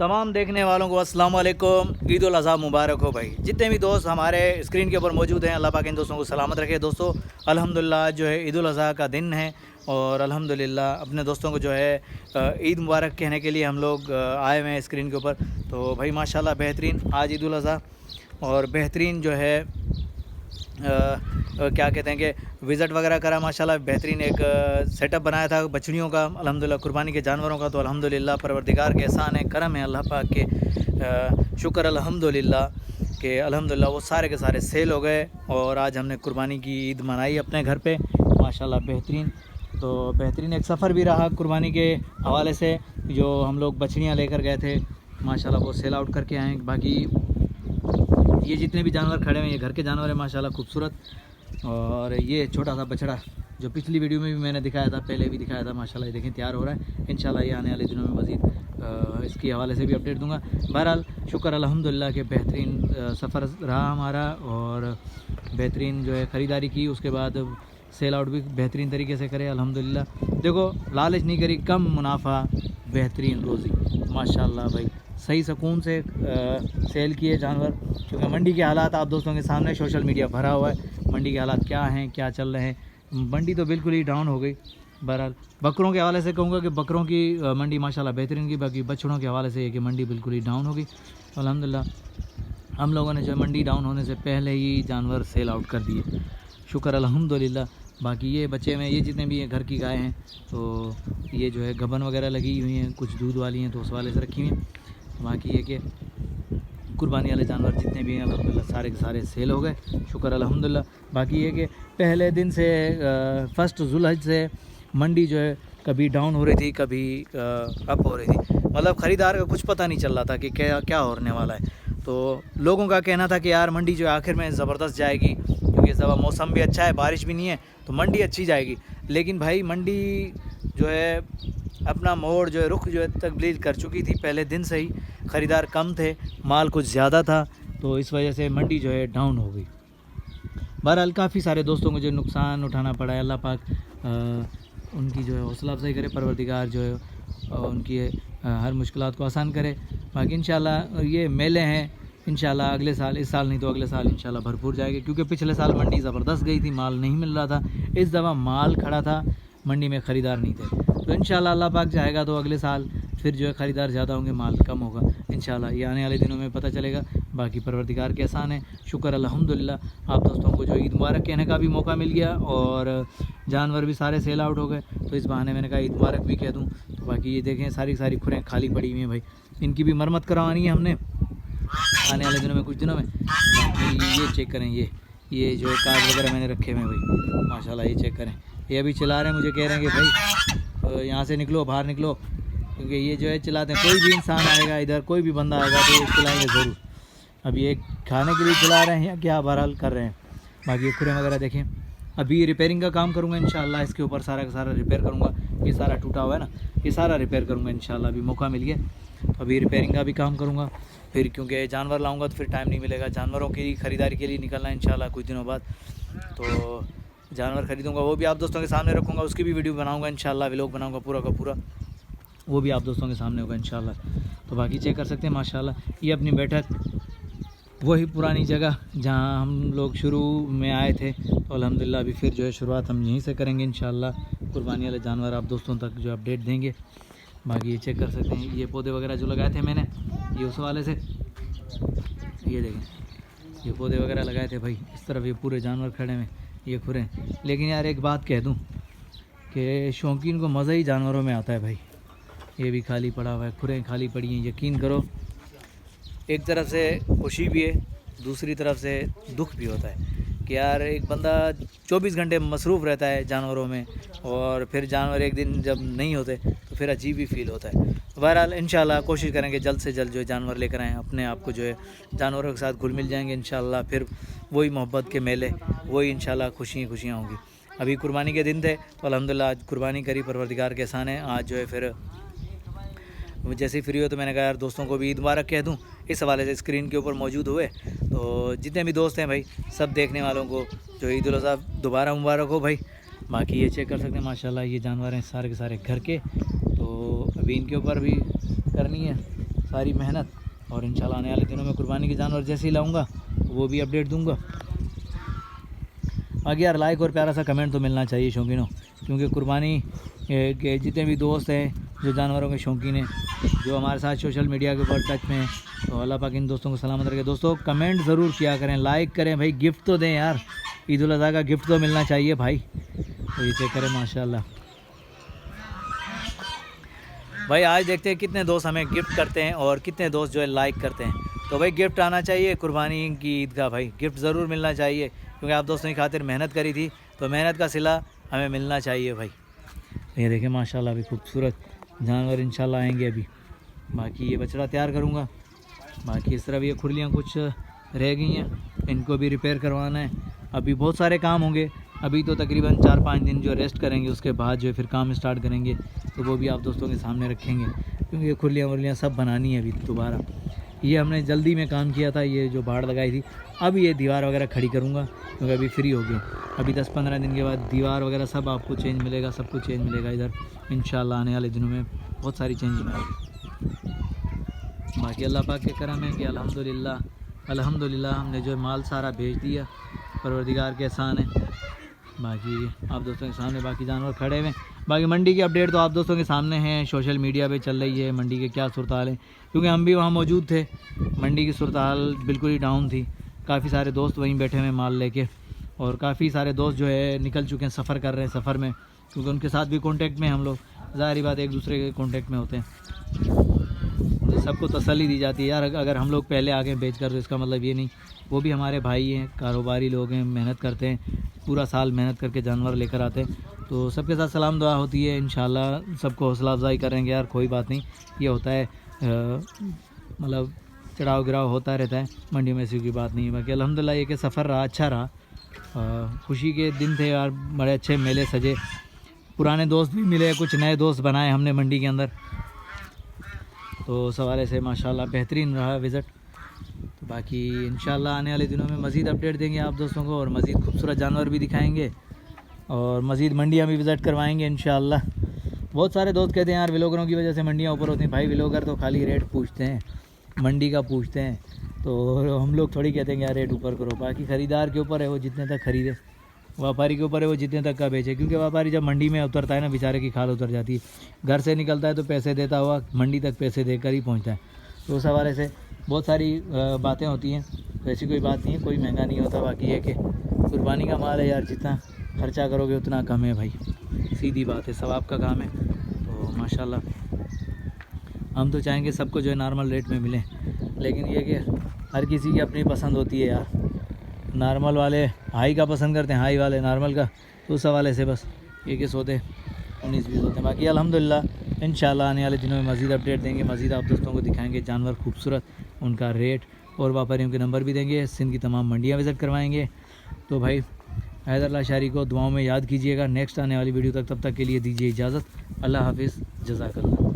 तमाम देखने वालों को अस्सलाम वालेकुम, ईद उल अज़हा मुबारक हो भाई। जितने भी दोस्त हमारे स्क्रीन के ऊपर मौजूद हैं, अल्लाह पाक इन दोस्तों को सलामत रखे। दोस्तों अल्हम्दुलिल्लाह जो है ईद उल अज़हा का दिन है और अल्हम्दुलिल्लाह अपने दोस्तों को जो है ईद मुबारक कहने के लिए हम लोग आए हुए हैं स्क्रीन के ऊपर। तो भाई माशाल्लाह बेहतरीन आज ईद उल अज़हा और बेहतरीन जो है क्या कहते हैं कि विज़िट वगैरह करा माशाल्लाह। बेहतरीन एक सेटअप बनाया था बछड़ियों का अल्हम्दुलिल्लाह, कुर्बानी के जानवरों का। तो अल्हम्दुलिल्लाह परवरदिगार के एहसान है, करम है अल्लाह पाक के, शुक्र अल्हम्दुलिल्लाह कि अल्हम्दुलिल्लाह वो सारे के सारे सेल हो गए और आज हमने कुर्बानी की ईद मनाई अपने घर पे माशाल्लाह बेहतरीन। तो बेहतरीन एक सफ़र भी रहा कुर्बानी के हवाले से, जो हम लोग बछड़ियाँ लेकर गए थे माशाल्लाह वो सेल आउट करके आए। बाकी ये जितने भी जानवर खड़े हैं ये घर के जानवर हैं माशाल्लाह खूबसूरत। और ये छोटा सा बछड़ा जो पिछली वीडियो में भी मैंने दिखाया था, पहले भी दिखाया था माशाल्लाह, ये देखें तैयार हो रहा है। इंशाल्लाह ये आने वाले दिनों में मज़ीद इसके हवाले से भी अपडेट दूंगा। बहरहाल शुक्र अल्हम्दुलिल्लाह के बेहतरीन सफ़र रहा हमारा और बेहतरीन जो है ख़रीदारी की, उसके बाद सेल आउट भी बेहतरीन तरीके से करे अल्हम्दुलिल्लाह। देखो लालच नहीं करी, कम मुनाफा बेहतरीन रोज़ी माशाल्लाह भाई। सही सुकून से सेल किए जानवर, क्योंकि मंडी के हालात आप दोस्तों के सामने, सोशल मीडिया भरा हुआ है मंडी के हालात क्या हैं क्या चल रहे हैं। मंडी तो बिल्कुल ही डाउन हो गई। बहरहाल बकरों के हवाले से कहूँगा कि बकरों की मंडी माशाल्लाह बेहतरीन की, बाकी बछड़ों के हवाले से ये कि मंडी बिल्कुल ही डाउन हो गई। अल्हम्दुलिल्लाह हम लोगों ने जो मंडी डाउन होने से पहले ही जानवर सेल आउट कर दिए, शुक्र अल्हम्दुलिल्लाह। बाकी ये बच्चे में ये जितने भी ये घर की गाय हैं तो ये जो है गबन वगैरह लगी हुई हैं, कुछ दूध वाली हैं तो उस वाले से रखी हुई हैं। बाकी ये कि कुर्बानी वाले जानवर जितने भी हैं अल्हम्दुलिल्लाह सारे के सारे सेल हो गए, शुक्र अल्हम्दुलिल्लाह। बाकी ये कि पहले दिन से फर्स्ट जुल्हज से मंडी जो है कभी डाउन हो रही थी कभी अप हो रही थी, मतलब ख़रीदार का कुछ पता नहीं चल रहा था कि क्या क्या होने वाला है। तो लोगों का कहना था कि यार मंडी जो है आखिर में ज़बरदस्त जाएगी, क्योंकि इस दफ़ा मौसम भी अच्छा है, बारिश भी नहीं है तो मंडी अच्छी जाएगी। लेकिन भाई मंडी जो है अपना मोड़ जो है रुख जो है तब्दील कर चुकी थी। पहले दिन से ही ख़रीदार कम थे, माल कुछ ज़्यादा था, तो इस वजह से मंडी जो है डाउन हो गई। बहरहाल काफ़ी सारे दोस्तों को जो नुकसान उठाना पड़ा है, अल्लाह पाक उनकी जो है हौसला अफजाई करे, परवरदिगार जो है उनकी हर मुश्किलात को आसान करे। बाकी इंशाल्लाह ये मेले हैं, इंशाल्लाह अगले साल, इस साल नहीं तो अगले साल इंशाल्लाह भरपूर जाएगी, क्योंकि पिछले साल मंडी ज़बरदस्त गई थी, माल नहीं मिल रहा था। इस दफ़ा माल खड़ा था, मंडी में ख़रीदार नहीं थे। तो इंशाल्लाह अल्लाह पाक चाहेगा तो अगले साल फिर जो है ख़रीदार ज़्यादा होंगे, माल कम होगा इंशाल्लाह, ये आने वाले दिनों में पता चलेगा। बाकी परवरदिगार के एहसान है, शुक्र अल्हम्दुलिल्लाह। आप दोस्तों को जो ईद मुबारक कहने का भी मौका मिल गया और जानवर भी सारे सेल आउट हो गए, तो इस बहाने मैंने कहा ईद मुबारक भी कह दूँ। तो बाकी ये देखें सारी सारी खुरें खाली पड़ी हुई हैं भाई, इनकी भी मरम्मत करवानी है हमने आने वाले दिनों में, कुछ दिनों में। बाकी ये चेक करें, ये जो है कार्ड वगैरह मैंने रखे हुए हैं भाई माशाल्लाह, ये चेक करें। ये अभी चला रहे हैं, मुझे कह रहे हैं कि भाई यहाँ से निकलो, बाहर निकलो, क्योंकि ये जो है चलाते हैं। कोई भी इंसान आएगा इधर, कोई भी बंदा आएगा तो ये चलाएंगे ज़रूर। अब ये खाने के लिए चला रहे हैं या क्या बहरहाल कर रहे हैं। बाकी ये खुरें वगैरह देखें, अभी रिपेयरिंग का काम करूँगा इंशाल्लाह, इसके ऊपर सारा का सारा रिपेयर करूँगा। ये सारा टूटा हुआ है ना, ये सारा रिपेयर करूँगा इंशाल्लाह, अभी मौका मिल गया तो अभी रिपेयरिंग का भी काम करूँगा। फिर क्योंकि जानवर लाऊँगा तो फिर टाइम नहीं मिलेगा, जानवरों की ख़रीदारी के लिए निकलना है इंशाल्लाह कुछ दिनों बाद। तो जानवर ख़रीदूँगा, वो भी आप दोस्तों के सामने रखूँगा, उसकी भी वीडियो बनाऊँगा इंशाल्लाह, व्लॉग बनाऊँगा पूरा का पूरा, वो भी आप दोस्तों के सामने होगा इंशाल्लाह। तो बाकी चेक कर सकते हैं माशाल्लाह, ये अपनी बैठक वही पुरानी जगह जहां हम लोग शुरू में आए थे। तो अल्हम्दुलिल्लाह अभी फिर जो है शुरुआत हम यहीं से करेंगे इंशाल्लाह, कुर्बानी वाले जानवर आप दोस्तों तक जो अपडेट देंगे। बाकी ये चेक कर सकते हैं, ये पौधे वगैरह जो लगाए थे मैंने, ये उस वाले से, ये देखें ये पौधे वगैरह लगाए थे भाई। इस तरफ ये पूरे जानवर खड़े हैं, ये खुरें। लेकिन यार एक बात कह दूँ कि शौकीन को मज़ा ही जानवरों में आता है भाई। ये भी खाली पड़ा हुआ है, खुरें खाली पड़ी हैं, यकीन करो एक तरफ से खुशी भी है, दूसरी तरफ से दुख भी होता है कि यार एक बंदा 24 घंटे मसरूफ़ रहता है जानवरों में, और फिर जानवर एक दिन जब नहीं होते तो फिर अजीब ही फील होता है। तो बहरहाल इंशाल्लाह कोशिश करेंगे जल्द से जल्द जो है जानवर लेकर आएँ, अपने आप को जो है जानवरों के साथ घुल मिल जाएंगे इंशाल्लाह। फिर वही मोहब्बत के मेले, वही इंशाल्लाह खुशियाँ होंगी। अभी कुर्बानी के दिन थे तो अल्हम्दुलिल्लाह आज कुर्बानी करी, परवरदिगार के एहसान है। आज जो है फिर जैसे ही फ्री हो तो मैंने कहा यार दोस्तों को भी ईद मुबारक कह दूं, इस हवाले से स्क्रीन के ऊपर मौजूद हुए। तो जितने भी दोस्त हैं भाई, सब देखने वालों को जो ईद उल अज़हा दोबारा मुबारक हो भाई। बाकी ये चेक कर सकते हैं माशाल्लाह, ये जानवर हैं सारे के सारे घर के। तो अभी इनके ऊपर भी करनी है सारी मेहनत, और इंशाल्लाह आने वाले दिनों में कुर्बानी के जानवर जैसे ही लाऊंगा वो भी अपडेट दूंगा। बाकी यार लाइक और प्यारा सा कमेंट तो मिलना चाहिए शौकीनों, क्योंकि कुर्बानी के जितने भी दोस्त हैं जो जानवरों के शौकीन हैं, जो हमारे साथ सोशल मीडिया के ऊपर टच में हैं, तो अल्लाह पाक इन दोस्तों को सलामत रखे। दोस्तों कमेंट ज़रूर किया करें, लाइक करें भाई, गिफ्ट तो दें यार, ईद उल अज़हा का गिफ्ट तो मिलना चाहिए भाई। तो ये चेक करें माशाल्लाह भाई। आज देखते हैं कितने दोस्त हमें गिफ्ट करते हैं और कितने दोस्त जो है लाइक करते हैं। तो भाई गिफ्ट आना चाहिए कुर्बानी की ईद का, भाई गिफ्ट ज़रूर मिलना चाहिए, क्योंकि आप दोस्तों की खातिर मेहनत करी थी, तो मेहनत का सिला हमें मिलना चाहिए भाई। ये देखें माशाल्लाह भी खूबसूरत जानवर इंशाल्लाह आएंगे अभी। बाकी ये बछड़ा तैयार करूँगा, बाकी इस तरह भी ये खुरलियाँ कुछ रह गई हैं, इनको भी रिपेयर करवाना है। अभी बहुत सारे काम होंगे, अभी तो तकरीबन 4-5 दिन जो रेस्ट करेंगे, उसके बाद जो है फिर काम स्टार्ट करेंगे, तो वो भी आप दोस्तों के सामने रखेंगे, क्योंकि ये खुरलियाँ वुरलियाँ सब बनानी है अभी दोबारा। ये हमने जल्दी में काम किया था, ये जो बाड़ लगाई थी, अब ये दीवार वगैरह खड़ी करूँगा, क्योंकि अभी फ्री हो गए। अभी 10-15 दिन के बाद दीवार वगैरह सब आपको चेंज मिलेगा, सब कुछ चेंज मिलेगा इधर इंशाल्लाह। आने वाले दिनों में बहुत सारी चेंज मिलेगी। बाकी अल्लाह पाक के करम है कि अल्हम्दुलिल्लाह हमने जो माल सारा भेज दिया, परवरदिगार के एहसान है। बाकी आप दोस्तों के सामने बाकी जानवर खड़े हुए। बाकी मंडी की अपडेट तो आप दोस्तों के सामने हैं, सोशल मीडिया पे चल रही है मंडी के क्या सूरत हाल है, क्योंकि हम भी वहाँ मौजूद थे। मंडी की सूरत हाल बिल्कुल ही डाउन थी, काफ़ी सारे दोस्त वहीं बैठे हुए माल लेके, और काफ़ी सारे दोस्त जो है निकल चुके हैं, सफ़र कर रहे हैं सफ़र में, क्योंकि उनके साथ भी कॉन्टेक्ट में हम लोग, ज़ाहिर बात एक दूसरे के कॉन्टेक्ट में होते हैं। सबको तसल्ली दी जाती है यार, अगर हम लोग पहले आगे बेच कर, तो इसका मतलब ये नहीं, वो भी हमारे भाई हैं, कारोबारी लोग हैं, मेहनत करते हैं, पूरा साल मेहनत करके जानवर लेकर आते हैं। तो सबके साथ सलाम दुआ होती है, इंशाल्लाह सबको हौसला अफजाई करेंगे यार, कोई बात नहीं, ये होता है, मतलब चढ़ाव गिराव होता रहता है मंडी में, ऐसी कोई बात नहीं है। बाकी अल्हम्दुलिल्लाह ये कि सफ़र रहा अच्छा रहा, खुशी के दिन थे यार, बड़े अच्छे मेले सजे, पुराने दोस्त भी मिले, कुछ नए दोस्त बनाए हमने मंडी के अंदर, तो उस हवाले से माशाल्लाह बेहतरीन रहा विज़िट। तो बाकी इंशाल्लाह आने वाले दिनों में मज़ीद अपडेट देंगे आप दोस्तों को, और मज़ीद खूबसूरत जानवर भी दिखाएंगे, और मज़ीद मंडियाँ भी विज़िट करवाएंगे इंशाल्लाह। बहुत सारे दोस्त कहते हैं यार व्लॉगरों की वजह से मंडियाँ ऊपर होती हैं, भाई व्लॉगर तो खाली रेट पूछते हैं, मंडी का पूछते हैं, तो हम लोग थोड़ी कहते हैं कि यार रेट ऊपर करो। बाकी ख़रीदार के ऊपर है, वो जितने तक ख़रीदे, व्यापारी के ऊपर है वो जितने तक का बेचे, क्योंकि व्यापारी जब मंडी में उतरता है ना, बेचारे की खाल उतर जाती है, घर से निकलता है तो पैसे देता हुआ मंडी तक पैसे देकर ही पहुंचता है। तो उस हवाले से बहुत सारी बातें होती हैं, तो ऐसी कोई बात नहीं है, कोई महंगा नहीं होता। बाकी है कि कुर्बानी का माल है यार, जितना खर्चा करोगे उतना कम है भाई, सीधी बात है, सवाब का काम है। तो माशाल्लाह हम तो चाहेंगे सबको जो है नॉर्मल रेट में मिले, लेकिन ये कि हर किसी की अपनी पसंद होती है यार, नॉर्मल वाले हाई का पसंद करते हैं, हाई वाले नॉर्मल का, तो उस हवाले से बस ये कि सोते 19-20 होते हैं। बाकी अल्हम्दुलिल्लाह इंशाल्लाह आने वाले दिनों में मज़ीद अपडेट देंगे, मज़ीद आप दोस्तों को दिखाएंगे जानवर खूबसूरत, उनका रेट, और व्यापारियों के नंबर भी देंगे, सिंध की तमाम मंडियाँ विज़िट करवाएंगे। तो भाई हैदर शारी को दुआओं में याद कीजिएगा। नेक्स्ट आने वाली वीडियो तक, तब तक के लिए दीजिए इजाज़त। अल्लाह हाफिज़, जज़ाकल्लाह।